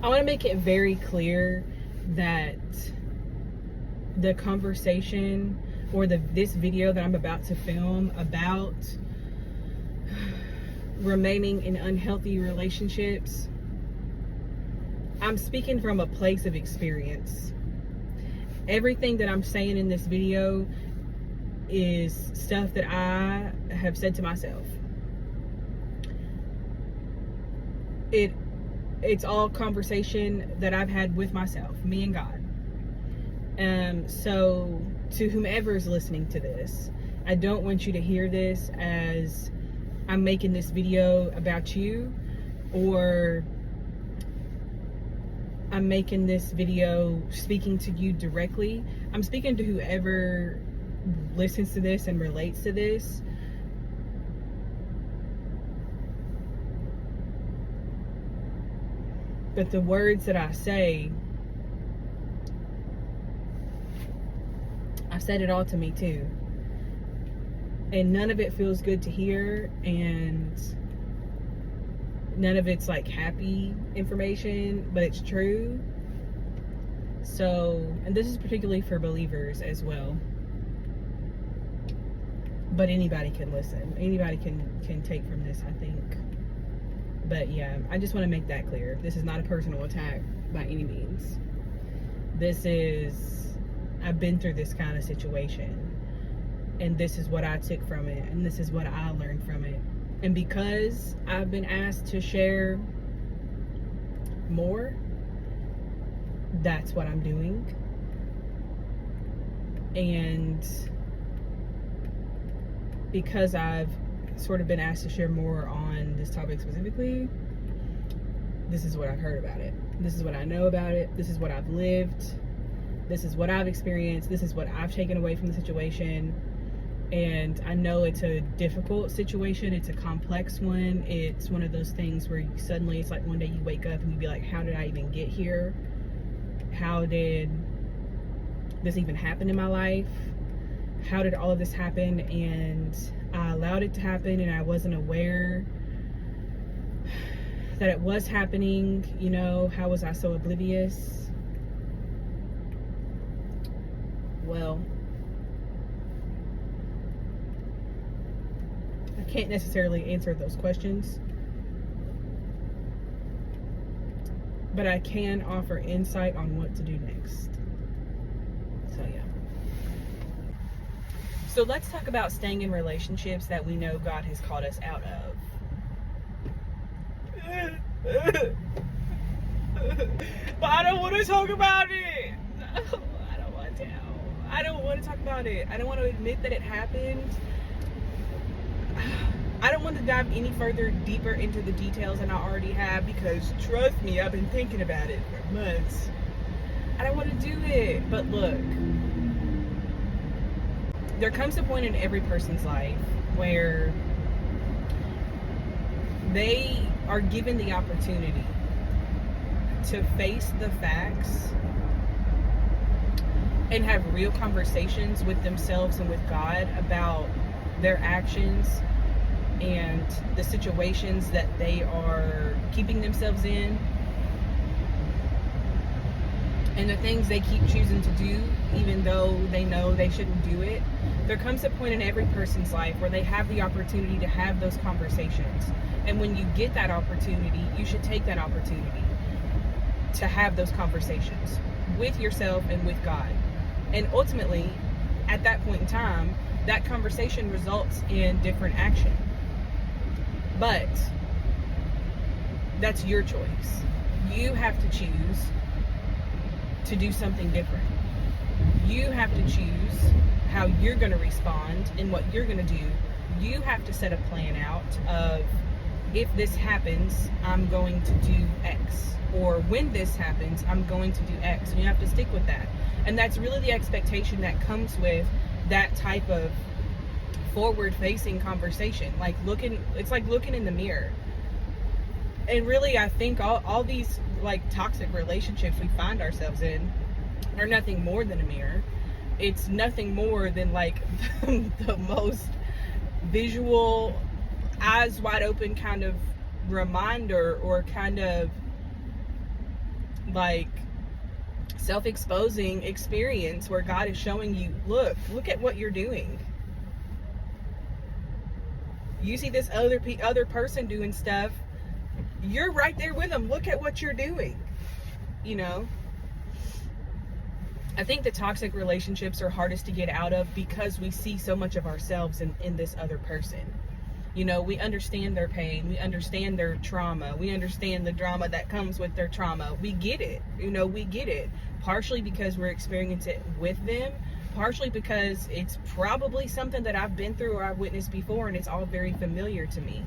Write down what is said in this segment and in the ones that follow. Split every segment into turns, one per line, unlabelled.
I want to make it very clear that the conversation or this video that I'm about to film about remaining in unhealthy relationships, I'm speaking from a place of experience. Everything that I'm saying in this video is stuff that I have said to myself. It's all conversation that I've had with myself, me and God. So to whomever is listening to this, I don't want you to hear this as I'm making this video about you, or I'm making this video speaking to you directly. I'm speaking to whoever listens to this and relates to this. But the words that I say, I've said it all to me too. And none of it feels good to hear, and none of it's like happy information, but it's true. So, and this is particularly for believers as well. But anybody can listen. Anybody can take from this, I think. But yeah, I just want to make that clear. This is not a personal attack by any means. I've been through this kind of situation, and this is what I took from it, and this is what I learned from it. And because I've been asked to share more, that's what I'm doing. And because I've sort of been asked to share more on this topic specifically, this is what I've heard about it. This is what I know about it. This is what I've lived. This is what I've experienced. This is what I've taken away from the situation. And I know it's a difficult situation. It's a complex one. It's one of those things where suddenly it's like one day you wake up and you be like, how did I even get here? How did this even happen in my life? How did all of this happen? And I allowed it to happen, and I wasn't aware that it was happening. You know, how was I so oblivious? Well, I can't necessarily answer those questions, but I can offer insight on what to do next. So yeah. So let's talk about staying in relationships that we know God has called us out of. But I don't want to talk about it. I don't want to talk about it. I don't want to admit that it happened. I don't want to dive any further deeper into the details than I already have, because trust me, I've been thinking about it for months. I don't want to do it. But look, there comes a point in every person's life where they are given the opportunity to face the facts and have real conversations with themselves and with God about their actions and the situations that they are keeping themselves in, and the things they keep choosing to do even though they know they shouldn't do it. There comes a point in every person's life where they have the opportunity to have those conversations. And when you get that opportunity, you should take that opportunity to have those conversations with yourself and with God. And ultimately, at that point in time, that conversation results in different action. But that's your choice. You have to choose to do something different. You have to choose how you're going to respond and what you're going to do. You have to set a plan out of, if this happens, I'm going to do X. Or when this happens, I'm going to do X. And you have to stick with that. And that's really the expectation that comes with that type of forward-facing conversation. It's like looking in the mirror. And really, I think all these like toxic relationships we find ourselves in are nothing more than a mirror. It's nothing more than like the most visual, eyes wide open kind of reminder, or kind of like self-exposing experience where God is showing you, look at what you're doing. You see this other person doing stuff, you're right there with them. Look at what you're doing. You know, I think the toxic relationships are hardest to get out of because we see so much of ourselves in this other person. You know, we understand their pain. We understand their trauma. We understand the drama that comes with their trauma. We get it. You know, we get it. Partially because we're experiencing it with them. Partially because it's probably something that I've been through or I've witnessed before, and it's all very familiar to me.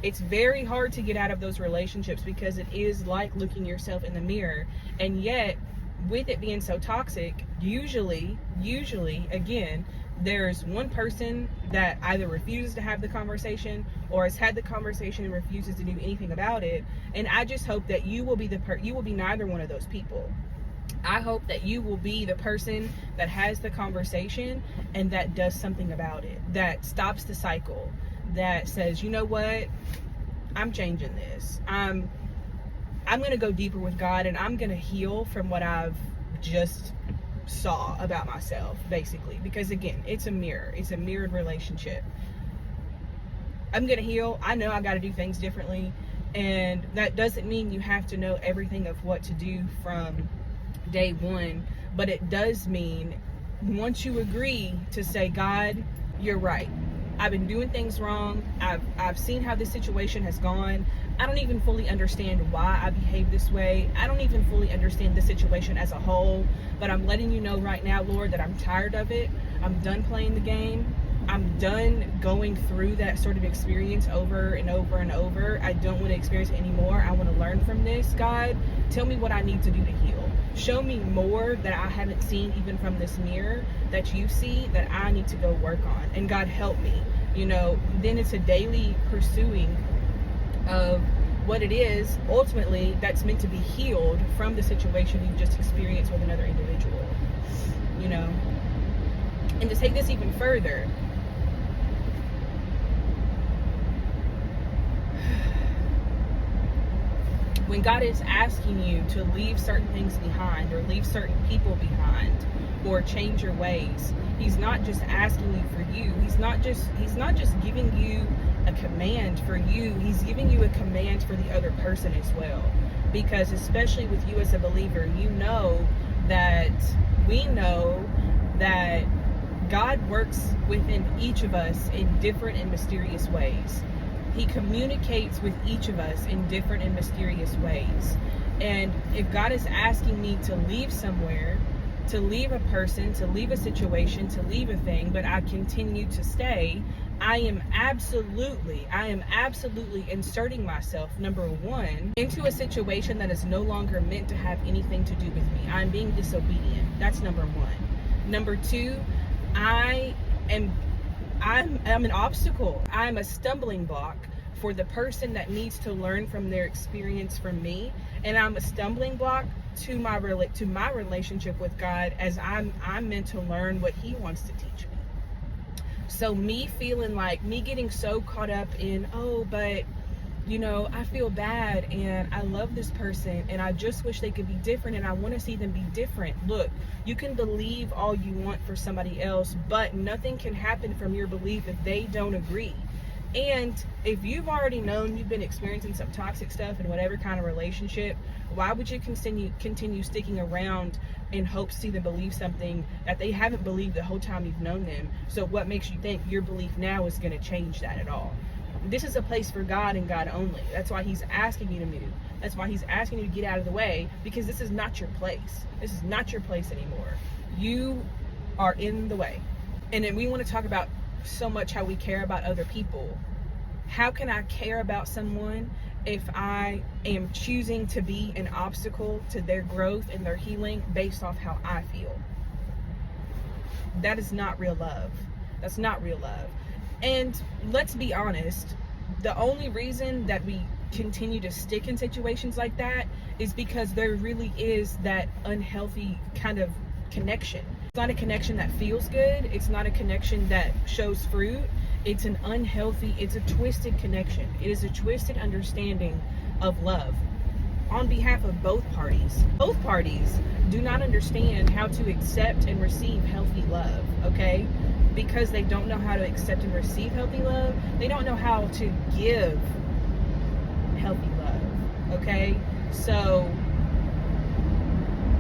It's very hard to get out of those relationships because it is like looking yourself in the mirror. And yet, with it being so toxic, usually, again, there's one person that either refuses to have the conversation or has had the conversation and refuses to do anything about it. And I just hope that you will be you will be neither one of those people. I hope that you will be the person that has the conversation and that does something about it, that stops the cycle, that says, you know what, I'm changing this. I'm going to go deeper with God, and I'm going to heal from what I've just saw about myself, basically. Because again, it's a mirror. It's a mirrored relationship. I'm going to heal. I know I got to do things differently, and that doesn't mean you have to know everything of what to do from day one, but it does mean once you agree to say, God, you're right. I've been doing things wrong. I've seen how this situation has gone. I don't even fully understand why I behave this way. I don't even fully understand the situation as a whole, but I'm letting you know right now, Lord, that I'm tired of it. I'm done playing the game. I'm done going through that sort of experience over and over and over. I don't want to experience it anymore. I want to learn from this. God, tell me what I need to do to heal. Show me more that I haven't seen even from this mirror that you see that I need to go work on. And God, help me. You know, then it's a daily pursuing of what it is ultimately that's meant to be healed from the situation you've just experienced with another individual. You know, and to take this even further, when God is asking you to leave certain things behind or leave certain people behind or change your ways, he's not just asking you for you. He's not just giving you a command for you. He's giving you a command for the other person as well. Because especially with you as a believer, we know that God works within each of us in different and mysterious ways. He communicates with each of us in different and mysterious ways. And if God is asking me to leave somewhere, to leave a person, to leave a situation, to leave a thing, but I continue to stay, I am absolutely inserting myself, number one, into a situation that is no longer meant to have anything to do with me. I'm being disobedient. That's number one. Number two, I'm an obstacle. I'm a stumbling block for the person that needs to learn from their experience from me, and I'm a stumbling block to my relationship with God, as I'm meant to learn what He wants to teach me. So me getting so caught up in, oh, but you know, I feel bad and I love this person and I just wish they could be different and I want to see them be different. Look, you can believe all you want for somebody else, but nothing can happen from your belief if they don't agree. And if you've already known you've been experiencing some toxic stuff in whatever kind of relationship, why would you continue sticking around in hopes to see them believe something that they haven't believed the whole time you've known them? So what makes you think your belief now is going to change that at all? This is a place for God and God only. That's why He's asking you to move. That's why He's asking you to get out of the way, because this is not your place. This is not your place anymore. You are in the way. And then we want to talk about so much how we care about other people. How can I care about someone if I am choosing to be an obstacle to their growth and their healing based off how I feel? That is not real love. That's not real love. And let's be honest, the only reason that we continue to stick in situations like that is because there really is that unhealthy kind of connection. It's not a connection that feels good. It's not a connection that shows fruit. It's an unhealthy, it's a twisted connection. It is a twisted understanding of love. on behalf of both parties. Both parties do not understand how to accept and receive healthy love, okay? Because they don't know how to accept and receive healthy love, they don't know how to give healthy love, okay? So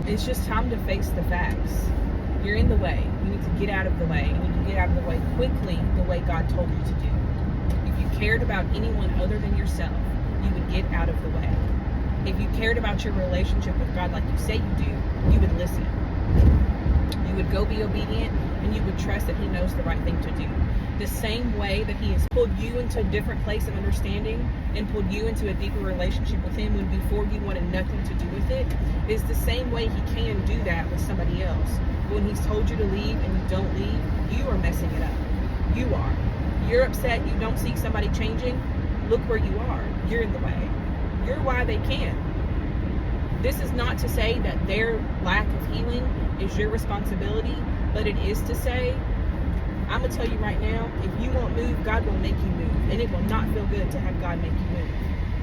it's just time to face the facts. You're in the way. You need to get out of the way. You need to get out of the way quickly, the way God told you to do. If you cared about anyone other than yourself, you would get out of the way. If you cared about your relationship with God like you say you do, you would listen. You would go be obedient, and you would trust that He knows the right thing to do. The same way that He has pulled you into a different place of understanding and pulled you into a deeper relationship with Him when before you wanted nothing to do with it, is the same way He can do that with somebody else. When He's told you to leave and you don't leave, you are messing it up. You are. You're upset you don't see somebody changing. Look where you are. You're in the way. You're why they can't. This is not to say that their lack of healing is your responsibility, but it is to say, I'm going to tell you right now, if you won't move, God will make you move. And it will not feel good to have God make you move.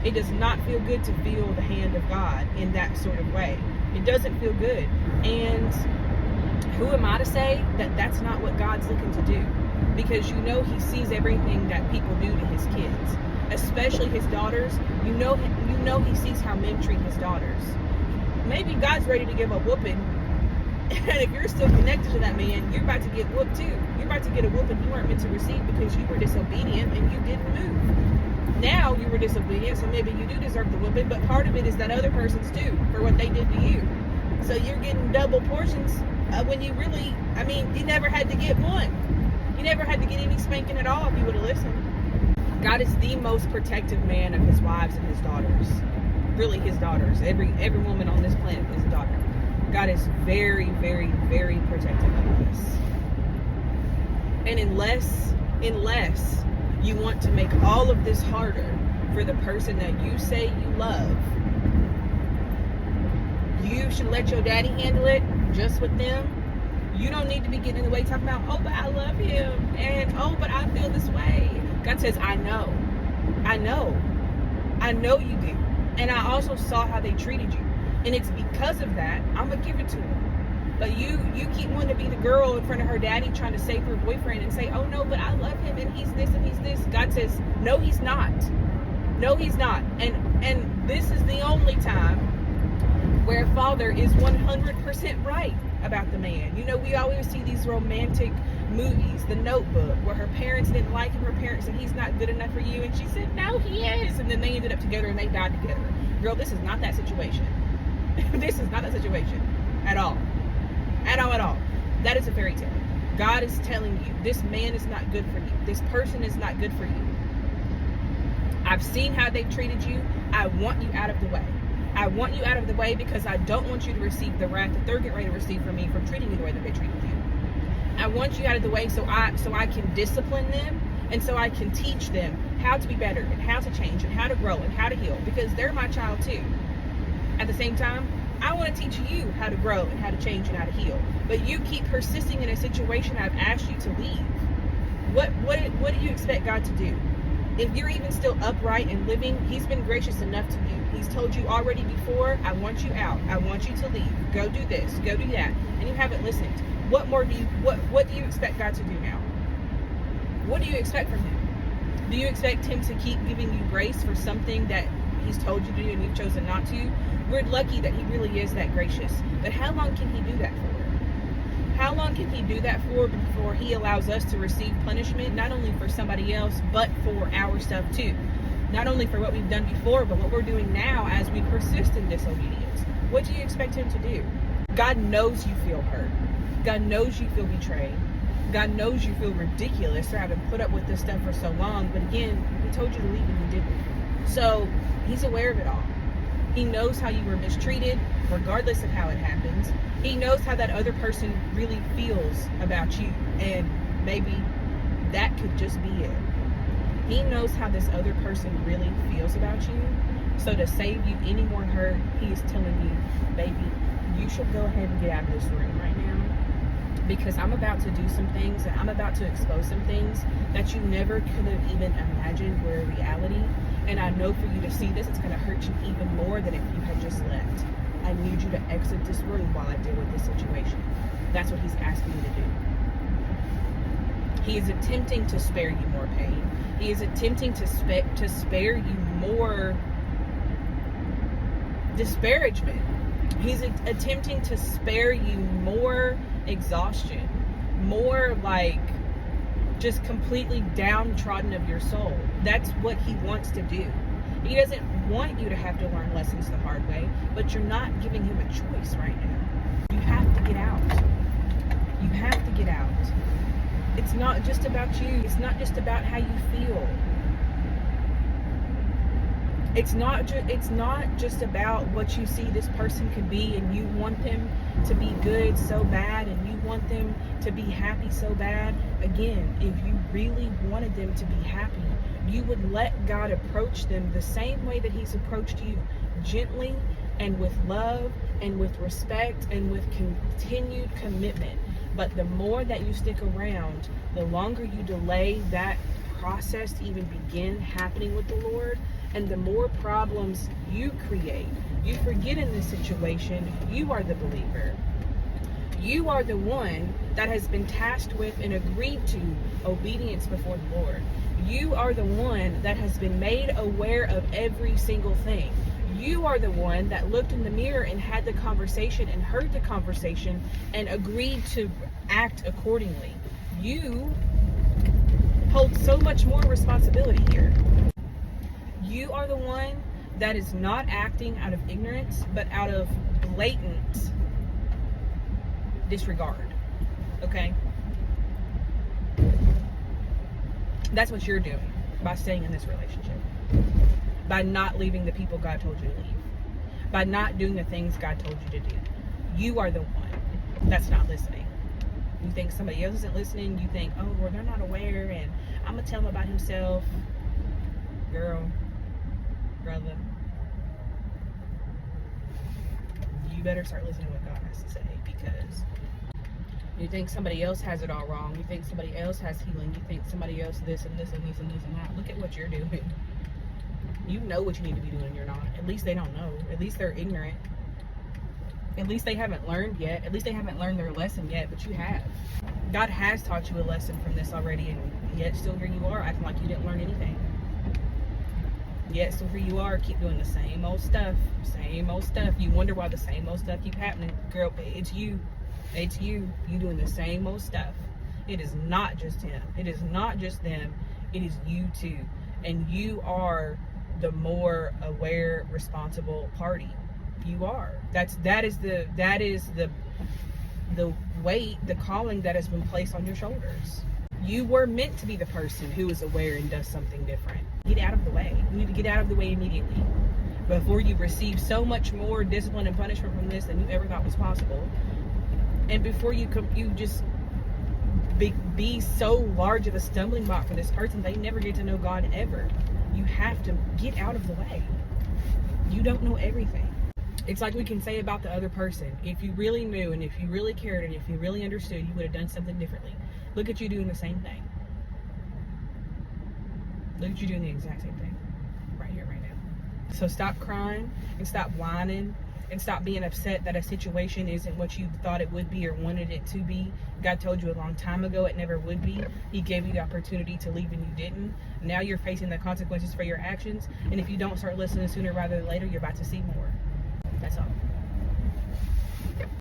It does not feel good to feel the hand of God in that sort of way. It doesn't feel good. And who am I to say that that's not what God's looking to do? Because He sees everything that people do to His kids, especially His daughters. You know He sees how men treat His daughters. Maybe God's ready to give a whooping, and if you're still connected to that man, you're about to get whooped too. You're about to get a whooping you weren't meant to receive because you were disobedient and you didn't move. Now you were disobedient, so maybe you do deserve the whooping, but part of it is that other person's due for what they did to you. So you're getting double portions when you really, you never had to get one. You never had to get any spanking at all if you would have listened. God is the most protective man of His wives and His daughters. Really His daughters. Every woman on this planet is a daughter. God is very, very, very protective of us. And unless you want to make all of this harder for the person that you say you love, you should let your daddy handle it just with them. You don't need to be getting in the way talking about, oh, but I love him, and oh, but I feel this way. God says, I know you do. And I also saw how they treated you. And it's because of that, I'm going to give it to them. But you keep wanting to be the girl in front of her daddy trying to save her boyfriend and say, oh no, but I love him and he's this and he's this. God says, no, he's not. No, he's not. And this is the only time where a father is 100% right about the man. We always see these romantic movies, The Notebook, where her parents didn't like him. Her parents said, he's not good enough for you. And she said, no, he is. And then they ended up together and they died together. Girl, this is not that situation. This is not that situation at all. At all. That is a fairy tale. God is telling you, this man is not good for you. This person is not good for you. I've seen how they've treated you. I want you out of the way. I want you out of the way because I don't want you to receive the wrath that they're getting ready to receive from me from treating you the way that they treated you. I want you out of the way so I can discipline them and so I can teach them how to be better and how to change and how to grow and how to heal, because they're my child too. At the same time, I want to teach you how to grow and how to change and how to heal. But you keep persisting in a situation I've asked you to leave. What do you expect God to do? If you're even still upright and living, He's been gracious enough to you. He's told you already before, I want you out. I want you to leave. Go do this. Go do that. And you haven't listened. What do you expect God to do now? What do you expect from Him? Do you expect Him to keep giving you grace for something that He's told you to do and you've chosen not to? We're lucky that He really is that gracious. But how long can He do that for? How long can He do that for before He allows us to receive punishment, not only for somebody else, but for our stuff too? Not only for what we've done before, but what we're doing now as we persist in disobedience. What do you expect Him to do? God knows you feel hurt. God knows you feel betrayed. God knows you feel ridiculous for having put up with this stuff for so long. But again, He told you to leave and you didn't. So He's aware of it all. He knows how you were mistreated, regardless of how it happens. He knows how that other person really feels about you. And maybe that could just be it. He knows how this other person really feels about you. So to save you any more hurt, He is telling you, baby, you should go ahead and get out of this room right now. Because I'm about to do some things and I'm about to expose some things that you never could have even imagined were a reality. And I know for you to see this, it's going to hurt you even more than if you had just left. I need you to exit this room while I deal with this situation. That's what he's asking you to do. He is attempting to spare you more pain. He is attempting to spare you more disparagement. He's attempting to spare you more exhaustion, more like just completely downtrodden of your soul. That's what he wants to do. He doesn't want you to have to learn lessons the hard way, but you're not giving him a choice right now. You have to get out. You have to get out. It's not just about you. It's not just about how you feel. It's not just about what you see this person could be, and you want them to be good so bad, and you want them to be happy so bad. Again, if you really wanted them to be happy, you would let God approach them the same way that he's approached you, gently and with love and with respect and with continued commitment. But the more that you stick around, the longer you delay that process to even begin happening with the Lord, and the more problems you create. You forget in this situation, you are the believer. You are the one that has been tasked with and agreed to obedience before the Lord. You are the one that has been made aware of every single thing. You are the one that looked in the mirror and had the conversation and heard the conversation and agreed to act accordingly. You hold so much more responsibility here. You are the one that is not acting out of ignorance, but out of blatant disregard. Okay? That's what you're doing by staying in this relationship. By not leaving the people God told you to leave. By not doing the things God told you to do. You are the one that's not listening. You think somebody else isn't listening. You think, oh, well, they're not aware, and I'm going to tell him about himself. Girl, brother, you better start listening to what God has to say, because you think somebody else has it all wrong. You think somebody else has healing. You think somebody else this and this and this and this and that. Look at what you're doing. You know what you need to be doing, you're not. At least they don't know. At least they're ignorant. At least they haven't learned yet. At least they haven't learned their lesson yet, but you have. God has taught you a lesson from this already, and yet still here you are acting like you didn't learn anything. Yet still here you are, keep doing the same old stuff. Same old stuff. You wonder why the same old stuff keep happening. Girl, it's you. It's you. You doing the same old stuff. It is not just him. It is not just them. It is you too. And you are the more aware, responsible party. You are. That is the weight, the calling that has been placed on your shoulders. You were meant to be the person who is aware and does something different. Get out of the way. You need to get out of the way immediately before you receive so much more discipline and punishment from this than you ever thought was possible. And before you just be so large of a stumbling block for this person, they never get to know God ever. You have to get out of the way. You don't know everything. It's like we can say about the other person. If you really knew, and if you really cared, and if you really understood, you would have done something differently. Look at you doing the same thing. Look at you doing the exact same thing. Right here, right now. So stop crying and stop whining and stop being upset that a situation isn't what you thought it would be or wanted it to be. God told you a long time ago it never would be. He gave you the opportunity to leave and you didn't. Now you're facing the consequences for your actions. And if you don't start listening sooner rather than later, you're about to see more. That's all.